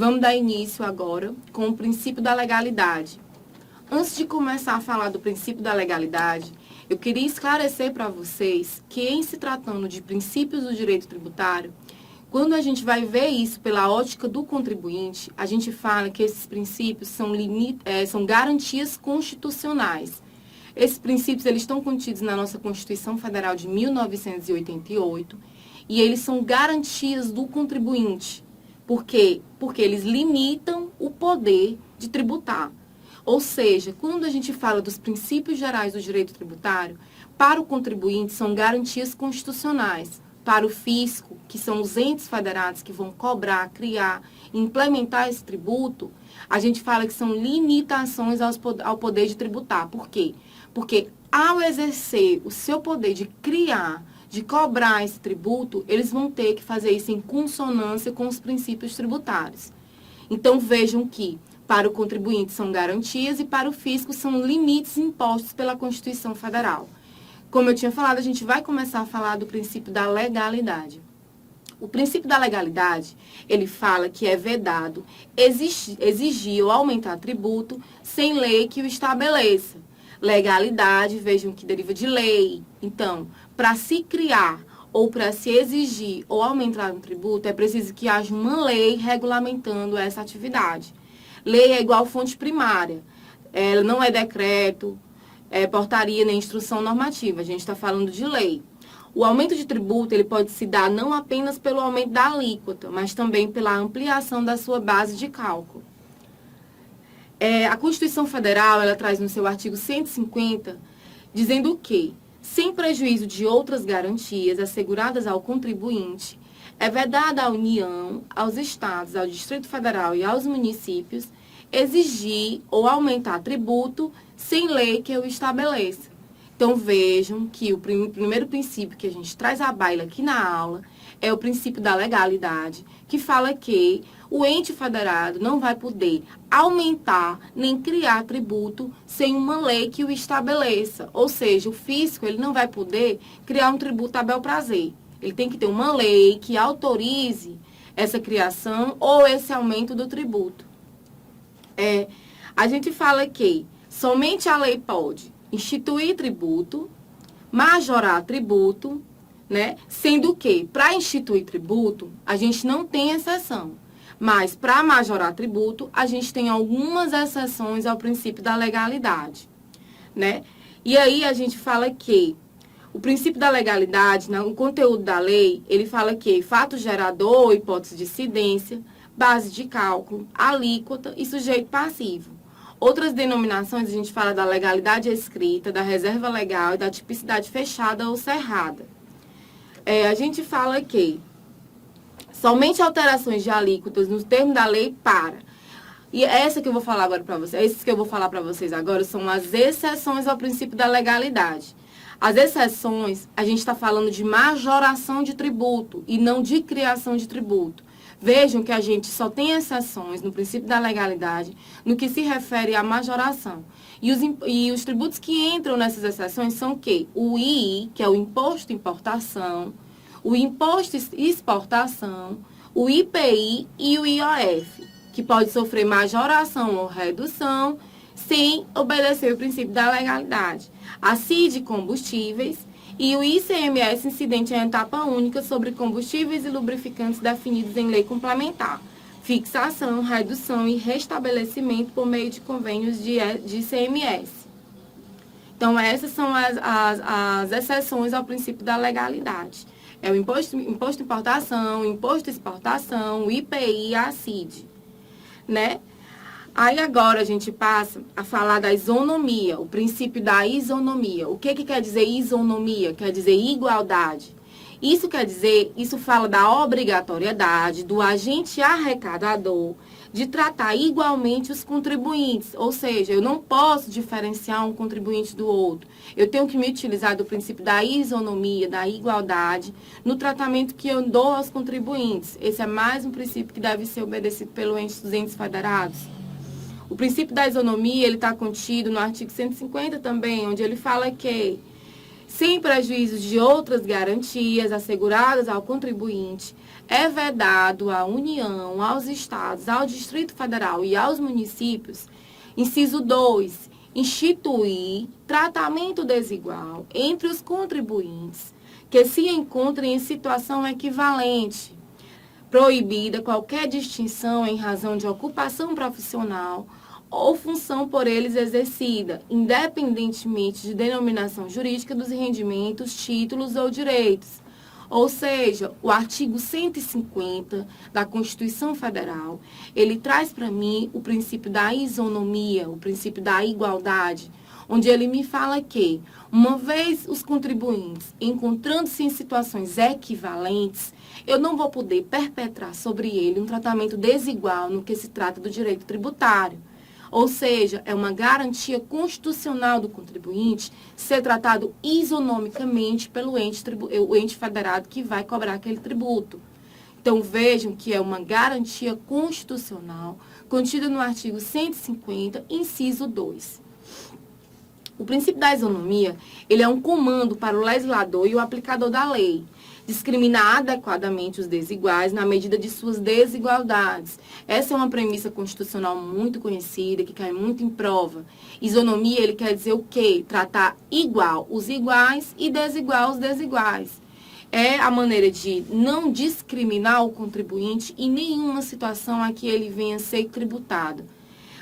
Vamos dar início agora com o princípio da legalidade. Antes de começar a falar do princípio da legalidade, eu queria esclarecer para vocês que, em se tratando de princípios do direito tributário, quando a gente vai ver isso pela ótica do contribuinte, a gente fala que esses princípios são garantias constitucionais. Esses princípios eles estão contidos na nossa Constituição Federal de 1988 e eles são garantias do contribuinte. Por quê? Porque eles limitam o poder de tributar. Ou seja, quando a gente fala dos princípios gerais do direito tributário, para o contribuinte são garantias constitucionais. Para o fisco, que são os entes federados que vão cobrar, criar, implementar esse tributo, a gente fala que são limitações ao poder de tributar. Por quê? Porque ao exercer o seu poder de criar, de cobrar esse tributo, eles vão ter que fazer isso em consonância com os princípios tributários. Então, vejam que para o contribuinte são garantias e para o fisco são limites impostos pela Constituição Federal. Como eu tinha falado, a gente vai começar a falar do princípio da legalidade. O princípio da legalidade, ele fala que é vedado exigir ou aumentar tributo sem lei que o estabeleça. Legalidade, vejam que deriva de lei. Então, para se criar ou para se exigir ou aumentar um tributo, é preciso que haja uma lei regulamentando essa atividade. Lei é igual fonte primária. Ela não é decreto, portaria nem instrução normativa. A gente está falando de lei. O aumento de tributo ele pode se dar não apenas pelo aumento da alíquota, mas também pela ampliação da sua base de cálculo. A Constituição Federal ela traz no seu artigo 150, dizendo que, sem prejuízo de outras garantias asseguradas ao contribuinte, é vedada à União, aos Estados, ao Distrito Federal e aos municípios exigir ou aumentar tributo sem lei que o estabeleça. Então, vejam que o primeiro princípio que a gente traz à baila aqui na aula é o princípio da legalidade, que fala que o ente federado não vai poder aumentar nem criar tributo sem uma lei que o estabeleça. Ou seja, o fisco ele não vai poder criar um tributo a bel prazer. Ele tem que ter uma lei que autorize essa criação ou esse aumento do tributo. A gente fala que somente a lei pode instituir tributo, majorar tributo, né? Sendo que, para instituir tributo, a gente não tem exceção. Mas, para majorar tributo, a gente tem algumas exceções ao princípio da legalidade, né? E aí, a gente fala que o princípio da legalidade, no conteúdo da lei, ele fala que fato gerador, hipótese de incidência, base de cálculo, alíquota e sujeito passivo. Outras denominações, a gente fala da legalidade escrita, da reserva legal e da tipicidade fechada ou cerrada. A gente fala que somente alterações de alíquotas nos termos da lei para. E essa que eu vou falar agora para vocês, esses que eu vou falar para vocês agora são as exceções ao princípio da legalidade. As exceções, a gente está falando de majoração de tributo e não de criação de tributo. Vejam que a gente só tem exceções no princípio da legalidade no que se refere à majoração. E os tributos que entram nessas exceções são o quê? O II, que é o imposto de importação, o imposto de exportação, o IPI e o IOF, que pode sofrer majoração ou redução sem obedecer o princípio da legalidade. A CID combustíveis e o ICMS incidente em etapa única sobre combustíveis e lubrificantes definidos em lei complementar, fixação, redução e restabelecimento por meio de convênios de ICMS. Então, essas são as exceções ao princípio da legalidade. É o imposto de importação, o imposto de exportação, o IPI e a CID, né? Aí agora a gente passa a falar da isonomia, o princípio da isonomia. O que quer dizer isonomia? Quer dizer igualdade. Isso fala da obrigatoriedade do agente arrecadador de tratar igualmente os contribuintes. Ou seja, eu não posso diferenciar um contribuinte do outro. Eu tenho que me utilizar do princípio da isonomia, da igualdade, no tratamento que eu dou aos contribuintes. Esse é mais um princípio que deve ser obedecido pelo ente dos entes federados. O princípio da isonomia, ele está contido no artigo 150 também, onde ele fala que sem prejuízo de outras garantias asseguradas ao contribuinte, é vedado à União, aos Estados, ao Distrito Federal e aos municípios, inciso 2, instituir tratamento desigual entre os contribuintes que se encontrem em situação equivalente, proibida qualquer distinção em razão de ocupação profissional ou função por eles exercida, independentemente de denominação jurídica dos rendimentos, títulos ou direitos. Ou seja, o artigo 150 da Constituição Federal, ele traz para mim o princípio da isonomia, o princípio da igualdade, onde ele me fala que, uma vez os contribuintes encontrando-se em situações equivalentes, eu não vou poder perpetrar sobre ele um tratamento desigual no que se trata do direito tributário. Ou seja, é uma garantia constitucional do contribuinte ser tratado isonomicamente pelo ente federado que vai cobrar aquele tributo. Então, vejam que é uma garantia constitucional contida no artigo 150, inciso 2. O princípio da isonomia, ele é um comando para o legislador e o aplicador da lei, discriminar adequadamente os desiguais na medida de suas desigualdades. Essa é uma premissa constitucional muito conhecida, que cai muito em prova. Isonomia, ele quer dizer o quê? Tratar igual os iguais e desigual os desiguais. É a maneira de não discriminar o contribuinte em nenhuma situação a que ele venha a ser tributado.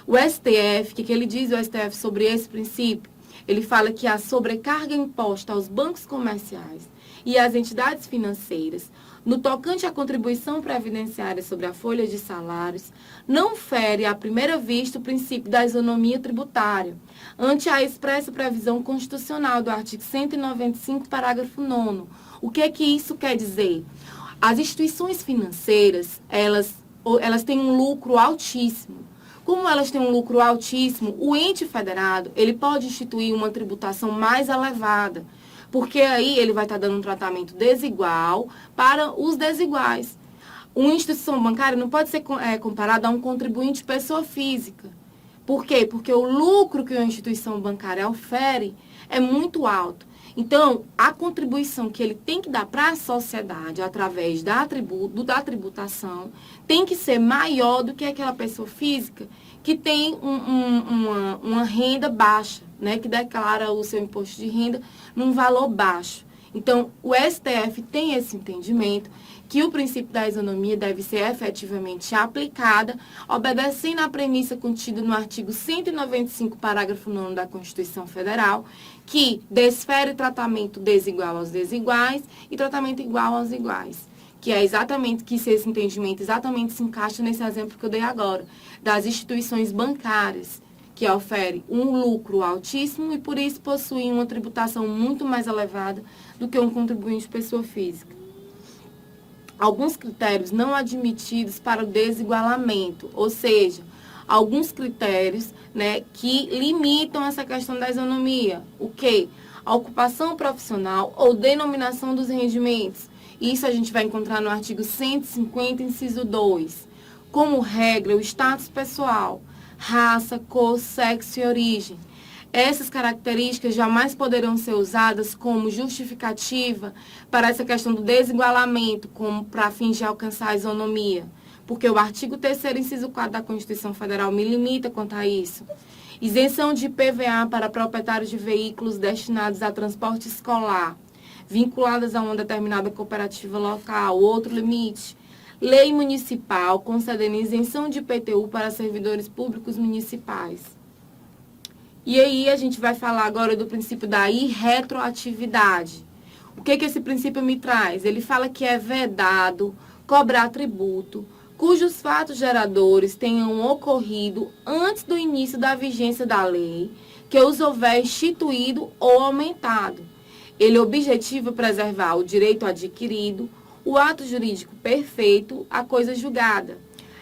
O STF, o que ele diz, o STF, sobre esse princípio? Ele fala que a sobrecarga imposta aos bancos comerciais e às entidades financeiras, no tocante à contribuição previdenciária sobre a folha de salários, não fere à primeira vista o princípio da isonomia tributária, ante a expressa previsão constitucional do artigo 195, parágrafo 9º. O que é que isso quer dizer? As instituições financeiras, elas têm um lucro altíssimo. Como elas têm um lucro altíssimo, o ente federado, ele pode instituir uma tributação mais elevada, porque aí ele vai estar dando um tratamento desigual para os desiguais. Uma instituição bancária não pode ser comparada a um contribuinte pessoa física. Por quê? Porque o lucro que uma instituição bancária ofere é muito alto. Então, a contribuição que ele tem que dar para a sociedade através da tributação tem que ser maior do que aquela pessoa física que tem uma renda baixa, né, que declara o seu imposto de renda num valor baixo. Então, o STF tem esse entendimento que o princípio da isonomia deve ser efetivamente aplicada, obedecendo à premissa contida no artigo 195, parágrafo 9º da Constituição Federal, que desfere tratamento desigual aos desiguais e tratamento igual aos iguais. Que é exatamente que esse entendimento exatamente se encaixa nesse exemplo que eu dei agora, das instituições bancárias, que oferem um lucro altíssimo e, por isso, possuem uma tributação muito mais elevada do que um contribuinte pessoa física. Alguns critérios não admitidos para o desigualamento, ou seja, alguns critérios, né, que limitam essa questão da isonomia. O quê? A ocupação profissional ou denominação dos rendimentos. Isso a gente vai encontrar no artigo 150, inciso 2. Como regra, o status pessoal, raça, cor, sexo e origem. Essas características jamais poderão ser usadas como justificativa para essa questão do desigualamento, como para fins de alcançar a isonomia. Porque o artigo 3º, inciso 4 da Constituição Federal me limita quanto a isso. Isenção de IPVA para proprietários de veículos destinados a transporte escolar, vinculadas a uma determinada cooperativa local. Outro limite. Lei municipal concedendo isenção de IPTU para servidores públicos municipais. E aí a gente vai falar agora do princípio da irretroatividade. O que esse princípio me traz? Ele fala que é vedado cobrar tributo cujos fatos geradores tenham ocorrido antes do início da vigência da lei, que os houver instituído ou aumentado. Ele objetiva preservar o direito adquirido, o ato jurídico perfeito, a coisa julgada.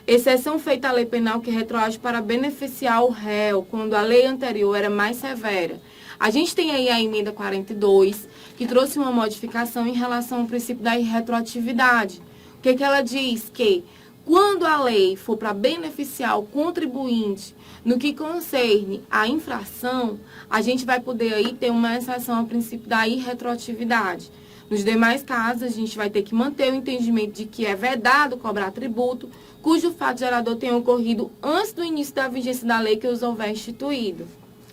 Exceção feita à lei penal que retroage para beneficiar o réu, quando a lei anterior era mais severa. A gente tem aí a emenda 42, que trouxe uma modificação em relação ao princípio da irretroatividade. O que ela diz? Que Quando a lei for para beneficiar o contribuinte no que concerne a infração, a gente vai poder aí ter uma exceção ao princípio da irretroatividade. Nos demais casos, a gente vai ter que manter o entendimento de que é vedado cobrar tributo, cujo fato gerador tenha ocorrido antes do início da vigência da lei que os houver instituído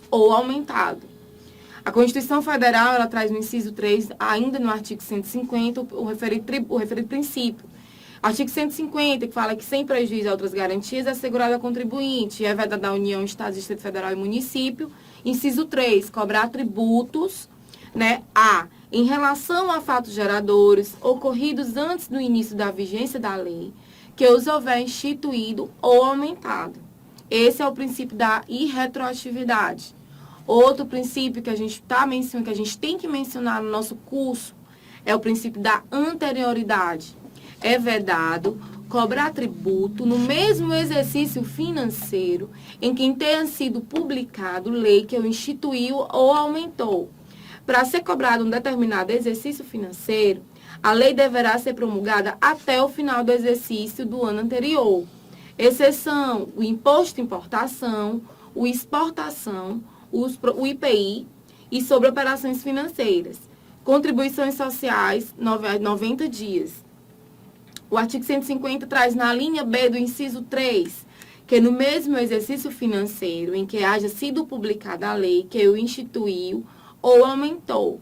ou aumentado. A Constituição Federal, ela traz no inciso 3, ainda no artigo 150, o referido princípio. Artigo 150, que fala que sem prejuízo a outras garantias é assegurado ao contribuinte, é vedado da União, Estado, Distrito Federal e Município. Inciso 3, cobrar tributos, né, em relação a fatos geradores ocorridos antes do início da vigência da lei, que os houver instituído ou aumentado. Esse é o princípio da irretroatividade. Outro princípio que a gente mencionando, que a gente tem que mencionar no nosso curso, é o princípio da anterioridade. É vedado cobrar tributo no mesmo exercício financeiro em que tenha sido publicado lei que o instituiu ou aumentou. Para ser cobrado um determinado exercício financeiro, a lei deverá ser promulgada até o final do exercício do ano anterior. Exceção, o imposto de importação, o exportação, o IPI e sobre operações financeiras. Contribuições sociais, 90 dias. O artigo 150 traz na linha B do inciso 3, que no mesmo exercício financeiro em que haja sido publicada a lei que o instituiu ou aumentou,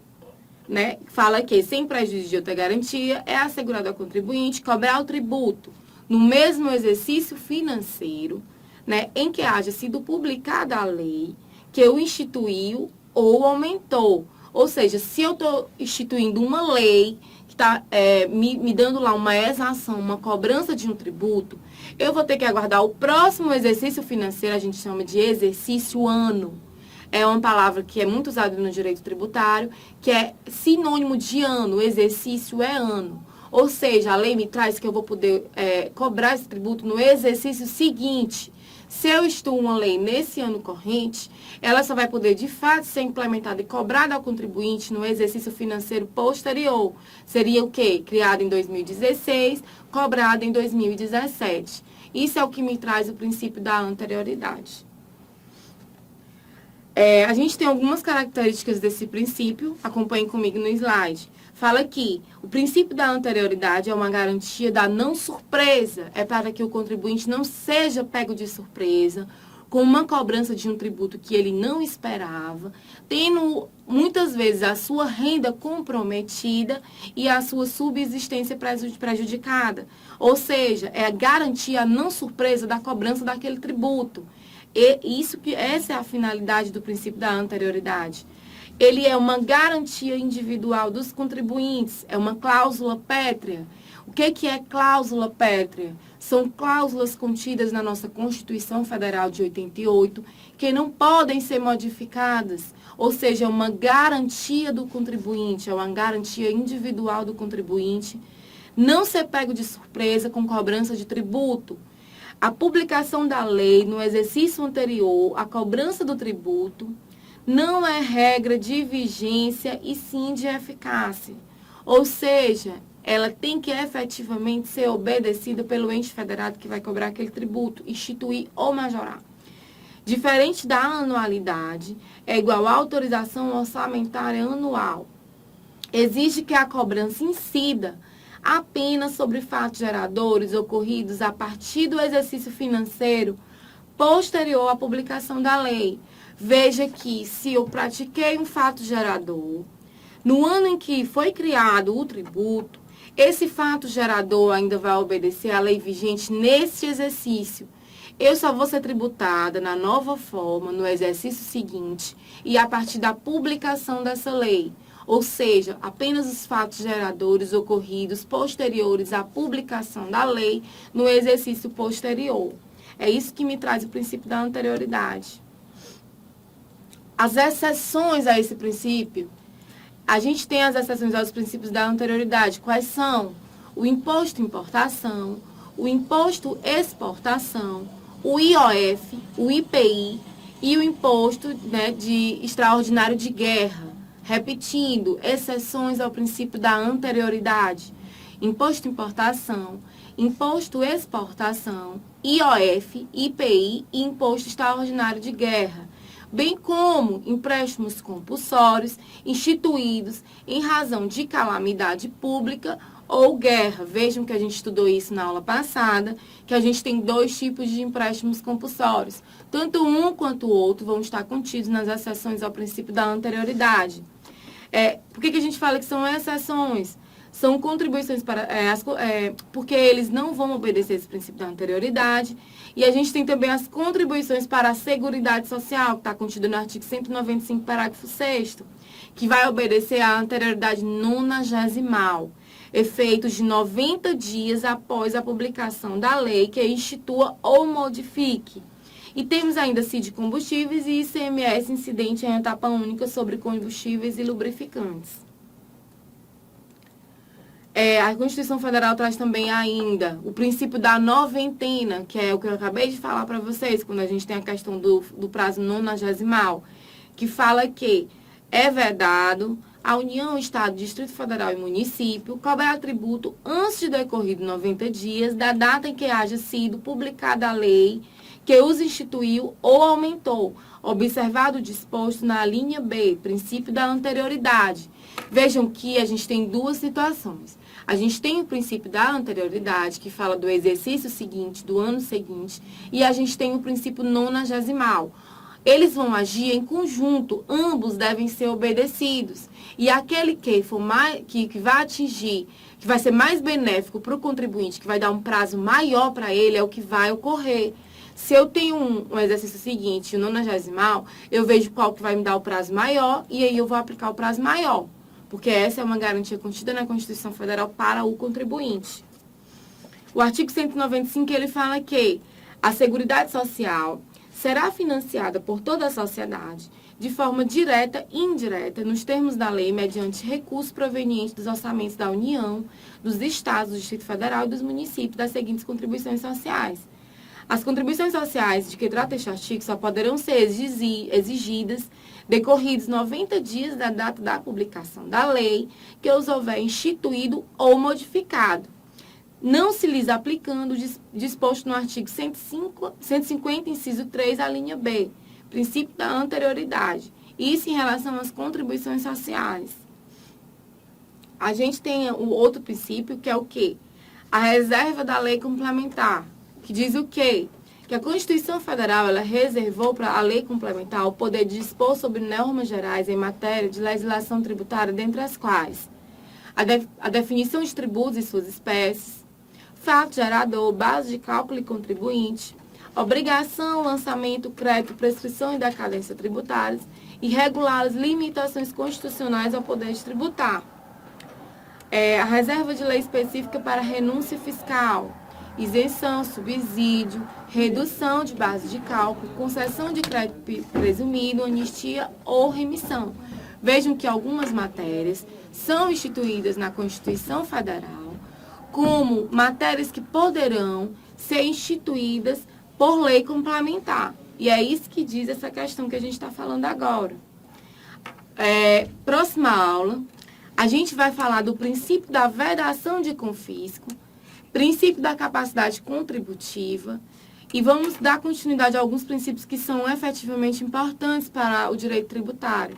né? Fala que, sem prejuízo de outra garantia, é assegurado ao contribuinte cobrar o tributo no mesmo exercício financeiro, né, em que haja sido publicada a lei que o instituiu ou aumentou. Ou seja, se eu estou instituindo uma lei que está me dando lá uma exação, uma cobrança de um tributo, eu vou ter que aguardar o próximo exercício financeiro, a gente chama de exercício ano. É uma palavra que é muito usada no direito tributário, que é sinônimo de ano, exercício é ano. Ou seja, a lei me traz que eu vou poder cobrar esse tributo no exercício seguinte. Se eu instituo uma lei nesse ano corrente, ela só vai poder, de fato, ser implementada e cobrada ao contribuinte no exercício financeiro posterior. Seria o quê? Criada em 2016, cobrada em 2017. Isso é o que me traz o princípio da anterioridade. A gente tem algumas características desse princípio, acompanhem comigo no slide. Fala que o princípio da anterioridade é uma garantia da não surpresa, é para que o contribuinte não seja pego de surpresa com uma cobrança de um tributo que ele não esperava, tendo muitas vezes a sua renda comprometida e a sua subsistência prejudicada. Ou seja, é a garantia, a não surpresa da cobrança daquele tributo. Essa é a finalidade do princípio da anterioridade. Ele é uma garantia individual dos contribuintes, é uma cláusula pétrea. O que é cláusula pétrea? São cláusulas contidas na nossa Constituição Federal de 88 que não podem ser modificadas, ou seja, é uma garantia do contribuinte, é uma garantia individual do contribuinte, não ser pego de surpresa com cobrança de tributo. A publicação da lei no exercício anterior, a cobrança do tributo, não é regra de vigência e sim de eficácia. Ou seja, ela tem que efetivamente ser obedecida pelo ente federado que vai cobrar aquele tributo, instituir ou majorar. Diferente da anualidade, é igual à autorização orçamentária anual. Exige que a cobrança incida apenas sobre fatos geradores ocorridos a partir do exercício financeiro posterior à publicação da lei. Veja que se eu pratiquei um fato gerador, no ano em que foi criado o tributo, esse fato gerador ainda vai obedecer à lei vigente nesse exercício. Eu só vou ser tributada na nova forma, no exercício seguinte, e a partir da publicação dessa lei. Ou seja, apenas os fatos geradores ocorridos posteriores à publicação da lei no exercício posterior. É isso que me traz o princípio da anterioridade. As exceções a esse princípio, a gente tem as exceções aos princípios da anterioridade. Quais são? O imposto de importação, o imposto exportação, o IOF, o IPI e o imposto, né, de extraordinário de guerra. Repetindo, exceções ao princípio da anterioridade. imposto de importação, imposto de exportação, IOF, IPI e imposto extraordinário de guerra, bem como empréstimos compulsórios instituídos em razão de calamidade pública ou guerra. Vejam que a gente estudou isso na aula passada, que a gente tem 2 tipos de empréstimos compulsórios. Tanto um quanto o outro vão estar contidos nas exceções ao princípio da anterioridade. Por que a gente fala que são exceções? São contribuições para... porque eles não vão obedecer esse princípio da anterioridade. E a gente tem também as contribuições para a Seguridade Social, que está contido no artigo 195, parágrafo 6º, que vai obedecer à anterioridade nonagesimal, efeitos de 90 dias após a publicação da lei que institua ou modifique. E temos ainda CID combustíveis e ICMS incidente em etapa única sobre combustíveis e lubrificantes. A Constituição Federal traz também ainda o princípio da noventena, que é o que eu acabei de falar para vocês, quando a gente tem a questão do prazo nonagesimal, que fala que é vedado a União, Estado, Distrito Federal e Município cobrar tributo antes de decorrido 90 dias da data em que haja sido publicada a lei que os instituiu ou aumentou, observado o disposto na linha B, princípio da anterioridade. Vejam que a gente tem 2 situações. A gente tem o princípio da anterioridade, que fala do exercício seguinte, do ano seguinte, e a gente tem o princípio nonagesimal. Eles vão agir em conjunto, ambos devem ser obedecidos. E aquele que for mais, que vai atingir, que vai ser mais benéfico para o contribuinte, que vai dar um prazo maior para ele, é o que vai ocorrer. Se eu tenho um exercício seguinte, o nonagesimal, eu vejo qual que vai me dar o prazo maior e aí eu vou aplicar o prazo maior. Porque essa é uma garantia contida na Constituição Federal para o contribuinte. O artigo 195, ele fala que a Seguridade Social será financiada por toda a sociedade, de forma direta e indireta, nos termos da lei, mediante recursos provenientes dos orçamentos da União, dos Estados, do Distrito Federal e dos municípios, das seguintes contribuições sociais. As contribuições sociais de que trata este artigo só poderão ser exigidas decorridos 90 dias da data da publicação da lei que os houver instituído ou modificado, não se lhes aplicando o disposto no artigo 150, inciso 3, a linha B, princípio da anterioridade. Isso em relação às contribuições sociais. A gente tem o outro princípio, que é o quê? A reserva da lei complementar, que diz o quê? Que a Constituição Federal ela reservou para a lei complementar o poder de dispor sobre normas gerais em matéria de legislação tributária, dentre as quais a definição de tributos e suas espécies, fato gerador, base de cálculo e contribuinte, obrigação, lançamento, crédito, prescrição e decadência tributárias e regular as limitações constitucionais ao poder de tributar. A reserva de lei específica para renúncia fiscal, isenção, subsídio, redução de base de cálculo, concessão de crédito presumido, anistia ou remissão. Vejam que algumas matérias são instituídas na Constituição Federal como matérias que poderão ser instituídas por lei complementar. E é isso que diz essa questão que a gente está falando agora. Próxima aula, a gente vai falar do princípio da vedação de confisco, princípio da capacidade contributiva e vamos dar continuidade a alguns princípios que são efetivamente importantes para o direito tributário.